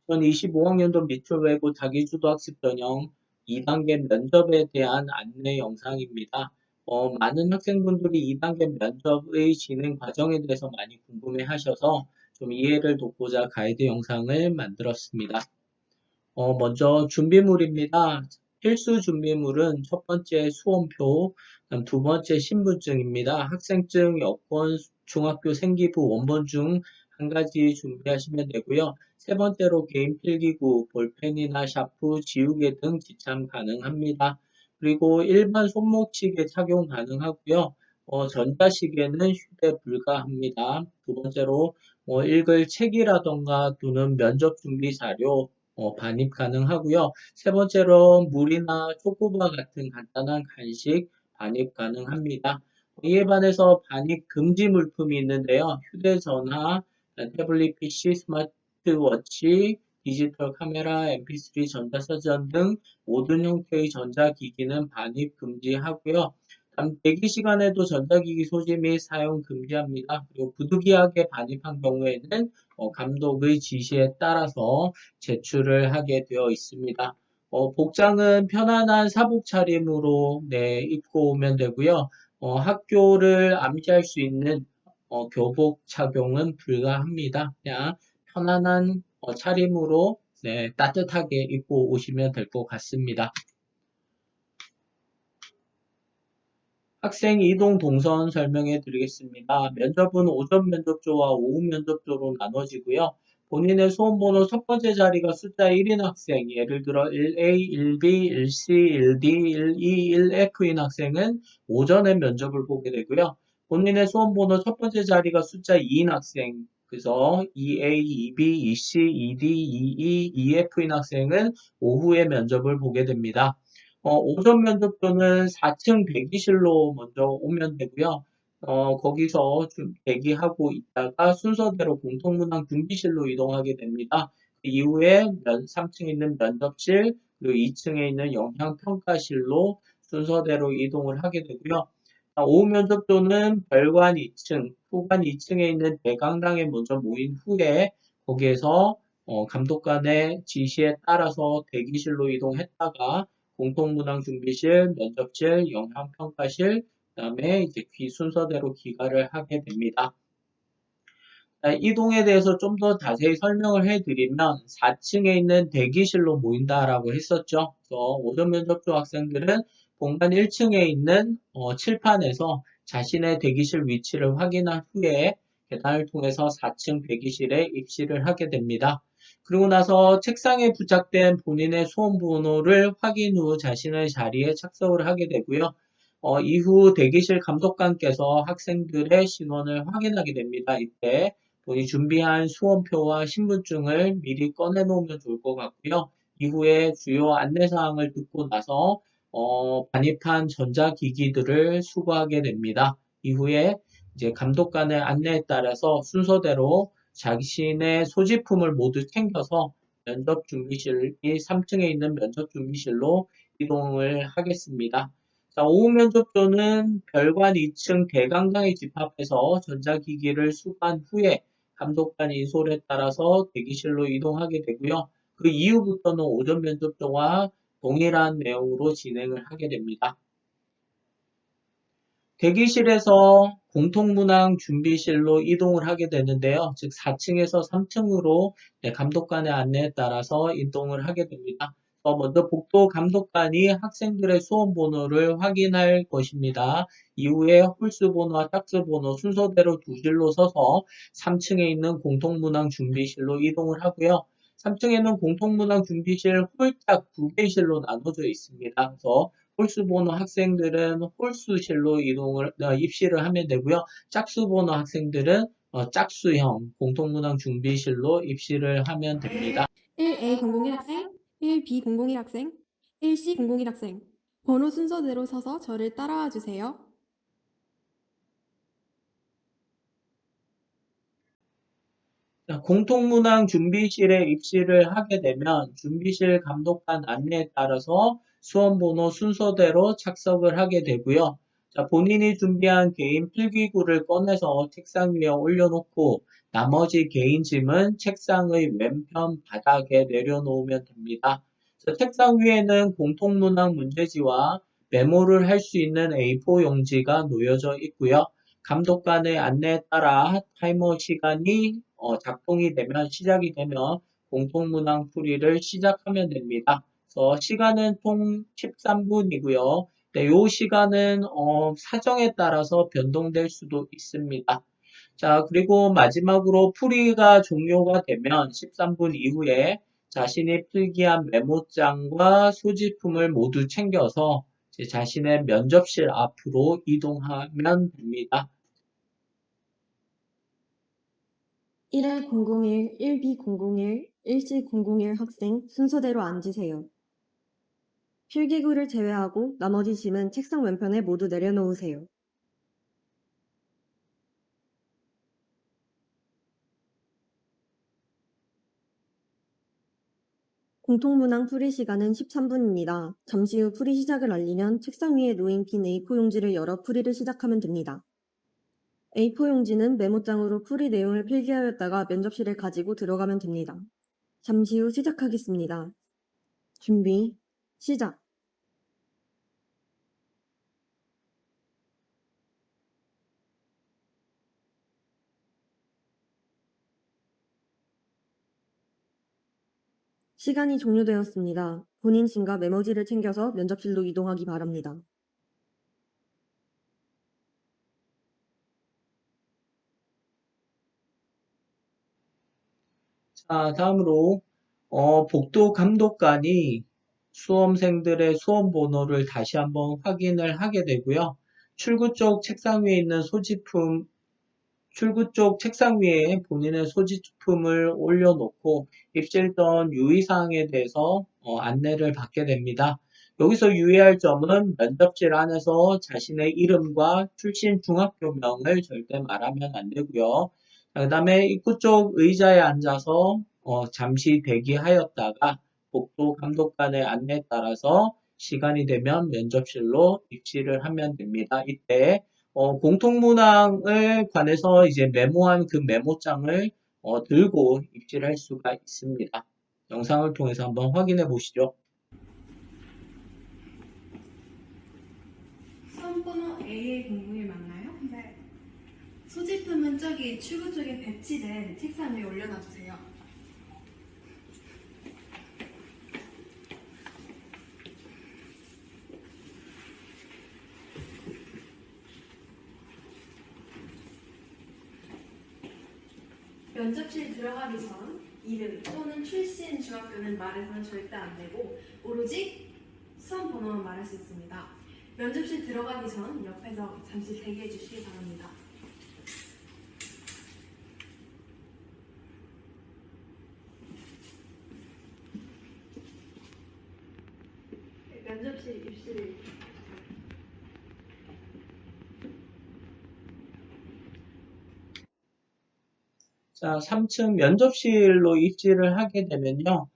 2025학년도 미술외고 자기주도학습 전형 2단계 면접에 대한 안내 영상입니다. 많은 학생분들이 2단계 면접의 진행 과정에 대해서 많이 궁금해 하셔서 좀 이해를 돕고자 가이드 영상을 만들었습니다. 먼저 준비물입니다. 필수 준비물은 첫 번째 수험표, 그다음 두 번째 신분증입니다. 학생증, 여권, 중학교 생기부, 원본 중 한 가지 준비하시면 되고요. 세 번째로 개인 필기구, 볼펜이나 샤프, 지우개 등 지참 가능합니다. 그리고 일반 손목시계 착용 가능하고요. 전자시계는 휴대 불가합니다. 두 번째로 읽을 책이라던가 또는 면접 준비 자료, 반입 가능하고요. 세 번째로 물이나 초코바 같은 간단한 간식 반입 가능합니다. 이에 반해서 반입 금지 물품이 있는데요. 휴대전화, 태블릿 PC, 스마트워치, 디지털 카메라, MP3 전자사전 등 모든 형태의 전자기기는 반입 금지하고요. 대기 시간에도 전자기기 소지 및 사용 금지합니다. 그리고 부득이하게 반입한 경우에는 감독의 지시에 따라서 제출을 하게 되어 있습니다. 복장은 편안한 사복 차림으로 입고 오면 되고요. 학교를 암시할 수 있는 교복 착용은 불가합니다. 그냥 편안한 차림으로 따뜻하게 입고 오시면 될 것 같습니다. 학생 이동 동선 설명해 드리겠습니다. 면접은 오전 면접조와 오후 면접조로 나눠지고요. 본인의 수험번호 첫 번째 자리가 숫자 1인 학생, 예를 들어 1A, 1B, 1C, 1D, 1E, 1F인 학생은 오전에 면접을 보게 되고요. 본인의 수험번호 첫 번째 자리가 숫자 2인 학생, 그래서 2A, 2B, 2C, 2D, 2E, 2F인 학생은 오후에 면접을 보게 됩니다. 오전 면접조는 4층 대기실로 먼저 오면 되고요. 거기서 좀 대기하고 있다가 순서대로 공통문항 준비실로 이동하게 됩니다. 그 이후에 3층에 있는 면접실, 그리고 2층에 있는 영상평가실로 순서대로 이동을 하게 되고요. 오후 면접조는 별관 2층, 후관 2층에 있는 대강당에 먼저 모인 후에 거기에서 감독관의 지시에 따라서 대기실로 이동했다가 공통문항 준비실, 면접실, 영상평가실, 그다음에 이제 순서대로 귀가를 하게 됩니다. 이동에 대해서 좀 더 자세히 설명을 해드리면 4층에 있는 대기실로 모인다라고 했었죠. 그래서 오전 면접조 학생들은 본관 1층에 있는 칠판에서 자신의 대기실 위치를 확인한 후에 계단을 통해서 4층 대기실에 입실을 하게 됩니다. 그리고 나서 책상에 부착된 본인의 수험번호를 확인 후 자신의 자리에 착석을 하게 되고요. 이후 대기실 감독관께서 학생들의 신원을 확인하게 됩니다. 이때 본인이 준비한 수험표와 신분증을 미리 꺼내놓으면 좋을 것 같고요. 이후에 주요 안내사항을 듣고 나서 반입한 전자기기들을 수거하게 됩니다. 이후에 이제 감독관의 안내에 따라서 순서대로 자신의 소지품을 모두 챙겨서 면접 준비실, 이 3층에 있는 면접 준비실로 이동을 하겠습니다. 자, 오후 면접조는 별관 2층 대강당에 집합해서 전자기기를 수거한 후에 감독관 인솔에 따라서 대기실로 이동하게 되고요. 그 이후부터는 오전 면접조와 동일한 내용으로 진행을 하게 됩니다. 대기실에서 공통문항 준비실로 이동을 하게 되는데요. 즉 4층에서 3층으로 감독관의 안내에 따라서 이동을 하게 됩니다. 먼저 복도 감독관이 학생들의 수험 번호를 확인할 것입니다. 이후에 홀수 번호와 짝수 번호 순서대로 두 줄로 서서 3층에 있는 공통문항 준비실로 이동을 하고요. 3층에는 공통문항 준비실 홀짝 두 개실로 나눠져 있습니다. 그래서 홀수 번호 학생들은 홀수실로 입실을 하면 되고요. 짝수 번호 학생들은 짝수형 공통문항 준비실로 입실을 하면 됩니다. 1A001 학생, 1B001 학생, 1C001 학생. 번호 순서대로 서서 저를 따라와 주세요. 공통문항 준비실에 입실을 하게 되면 준비실 감독관 안내에 따라서 수험번호 순서대로 착석을 하게 되고요. 자, 본인이 준비한 개인 필기구를 꺼내서 책상 위에 올려놓고 나머지 개인 짐은 책상의 왼편 바닥에 내려놓으면 됩니다. 책상 위에는 공통문항 문제지와 메모를 할 수 있는 A4 용지가 놓여져 있고요. 감독관의 안내에 따라 타이머 시간이 작동이 되면 시작이 되면 공통문항 풀이를 시작하면 됩니다. 그래서 시간은 총 13분이고요. 네, 요 시간은 사정에 따라서 변동될 수도 있습니다. 자, 그리고 마지막으로 풀이가 종료가 되면 13분 이후에 자신이 필기한 메모장과 소지품을 모두 챙겨서 자신의 면접실 앞으로 이동하면 됩니다. 1L 001, 1B 001, 1C 001 학생 순서대로 앉으세요. 필기구를 제외하고 나머지 짐은 책상 왼편에 모두 내려놓으세요. 공통문항 풀이 시간은 13분입니다. 잠시 후 풀이 시작을 알리면 책상 위에 놓인 빈 A4 용지를 열어 풀이를 시작하면 됩니다. A4 용지는 메모장으로 풀이 내용을 필기하였다가 면접실에 가지고 들어가면 됩니다. 잠시 후 시작하겠습니다. 준비, 시작! 시간이 종료되었습니다. 본인 짐과 메모지를 챙겨서 면접실로 이동하기 바랍니다. 자, 다음으로 복도 감독관이 수험생들의 수험 번호를 다시 한번 확인을 하게 되고요. 출구 쪽 책상 위에 있는 소지품 출구 쪽 책상 위에 본인의 소지품을 올려놓고 입실 전 유의사항에 대해서 안내를 받게 됩니다. 여기서 유의할 점은 면접실 안에서 자신의 이름과 출신 중학교명을 절대 말하면 안 되고요. 그 다음에 입구 쪽 의자에 앉아서 잠시 대기하였다가 복도 감독관의 안내에 따라서 시간이 되면 면접실로 입실을 하면 됩니다. 이때 공통문항을 관해서 이제 메모한 그 메모장을 들고 입실할 수가 있습니다. 영상을 통해서 한번 확인해 보시죠. 수험번호 AA001 맞나요? 네. 소지품은 저기 출구 쪽에 배치된 책상 위에 올려놔주세요. 면접실 들어가기 전 이름 또는 출신 중학교는 말해서는 절대 안 되고 오로지 수험 번호만 말할 수 있습니다. 면접실 들어가기 전 옆에서 잠시 대기해 주시기 바랍니다. 면접실 입실 자, 3층 면접실로 입실을 하게 되면요.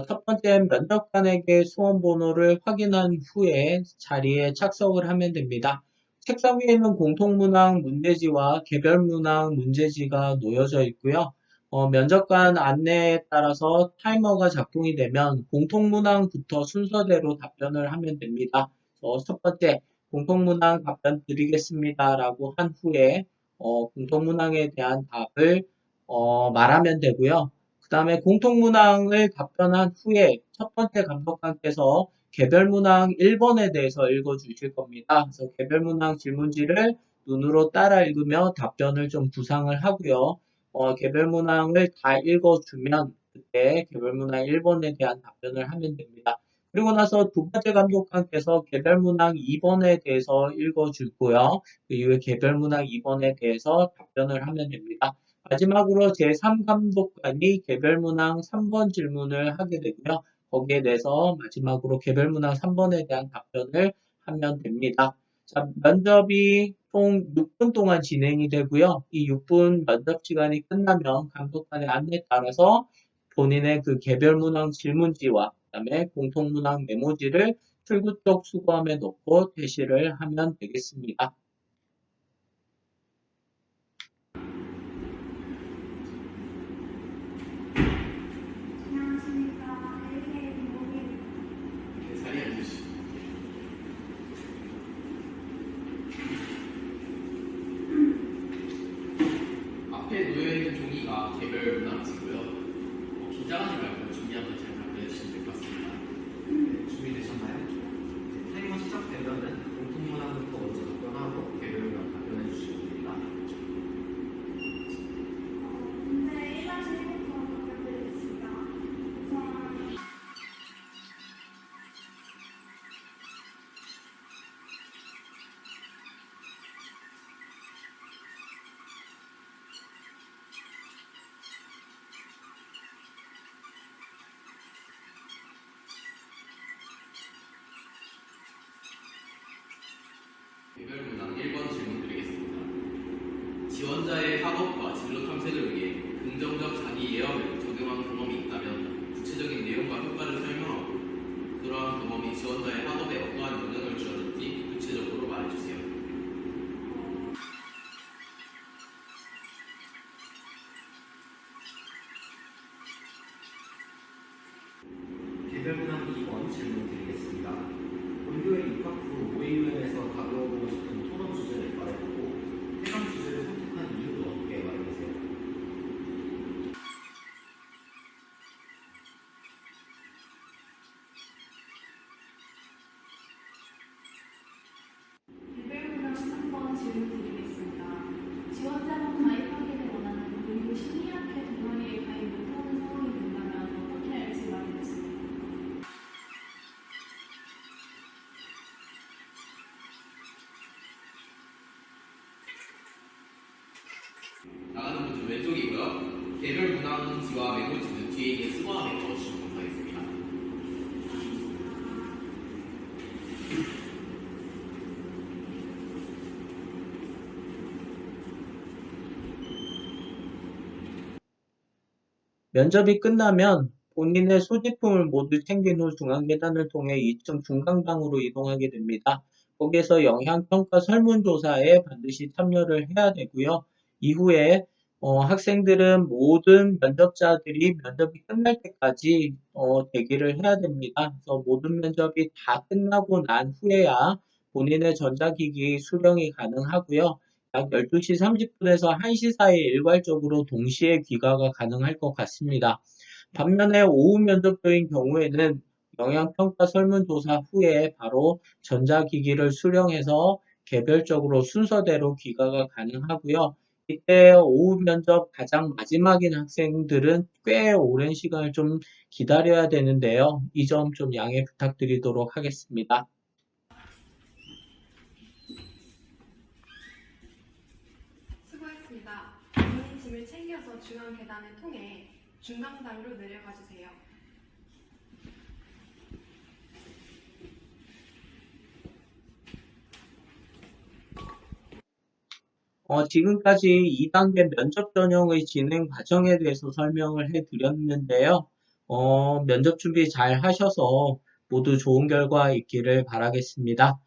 첫 번째 면접관에게 수험 번호를 확인한 후에 자리에 착석을 하면 됩니다. 책상 위에는 공통문항 문제지와 개별문항 문제지가 놓여져 있고요. 면접관 안내에 따라서 타이머가 작동이 되면 공통문항부터 순서대로 답변을 하면 됩니다. 첫 번째, 공통문항 답변 드리겠습니다라고 한 후에 공통문항에 대한 답을 말하면 되고요. 그 다음에 공통문항을 답변한 후에 첫 번째 감독관께서 개별문항 1번에 대해서 읽어주실 겁니다. 그래서 개별문항 질문지를 눈으로 따라 읽으며 답변을 좀 구상을 하고요. 개별문항을 다 읽어주면 그때 개별문항 1번에 대한 답변을 하면 됩니다. 그리고 나서 두 번째 감독관께서 개별문항 2번에 대해서 읽어주고요. 그 이후에 개별문항 2번에 대해서 답변을 하면 됩니다. 마지막으로 제3감독관이 개별문항 3번 질문을 하게 되고요. 거기에 대해서 마지막으로 개별문항 3번에 대한 답변을 하면 됩니다. 자, 면접이 총 6분 동안 진행이 되고요. 이 6분 면접 시간이 끝나면 감독관의 안내에 따라서 본인의 그 개별문항 질문지와 그다음에 공통문항 메모지를 출구 쪽 수거함에 넣고 퇴실을 하면 되겠습니다. 긴장하지 말고 준비 한번 잘 답변해주시면 될 것 같습니다. 준비되셨나요? 타이머 시작되면은 공통문항부터 먼저 답변하고 개별문항 답변해 주시면 됩니다. 문제 1-1부터 답변드리겠습니다. 우선 개별문항 1번 질문 드리겠습니다. 지원자의 학업과 진로 탐색을 위해 긍정적 자기 예언을 적용한 경험이 있다면 구체적인 내용과 효과를 설명하고 그러한 경험이 지원자의 학업에 어떠한 영향을 주었는지 구체적으로 말해주세요. 개별문항 2번 질문 드리겠습니다. 본교에 입학 후 모의고사에서 다루어보고 싶은 토론 주제를 말해보고 해당 주제를 선택한 이유도 함께 말해보세요. 개별문항 3번 질문 드리겠습니다. 지원자가 가입하기를 원하는 그리고 심리학회 동아리에 가입 못하는 상황이 된다면 어떻게 할지 말해주세요. 나가는 문제 왼쪽이고요. 개별 문항지와 메모지는 뒤에 있는 스모함에 넣어주시면 감사하겠습니다. 면접이 끝나면 본인의 소지품을 모두 챙긴 후 중앙계단을 통해 2층 중강당으로 이동하게 됩니다. 거기에서 영향평가 설문조사에 반드시 참여를 해야 되고요. 이후에 학생들은 모든 면접자들이 면접이 끝날 때까지 대기를 해야 됩니다. 그래서 모든 면접이 다 끝나고 난 후에야 본인의 전자기기 수령이 가능하고요. 약 12시 30분에서 1시 사이에 일괄적으로 동시에 귀가가 가능할 것 같습니다. 반면에 오후 면접도인 경우에는 영향평가 설문조사 후에 바로 전자기기를 수령해서 개별적으로 순서대로 귀가가 가능하고요. 이때 오후 면접 가장 마지막인 학생들은 꽤 오랜 시간을 좀 기다려야 되는데요. 이 점 좀 양해 부탁드리도록 하겠습니다. 수고했습니다. 본인 짐을 챙겨서 중앙 계단을 통해 중강당으로 내려가 주세요. 지금까지 2단계 면접 전형의 진행 과정에 대해서 설명을 해드렸는데요. 면접 준비 잘 하셔서 모두 좋은 결과 있기를 바라겠습니다.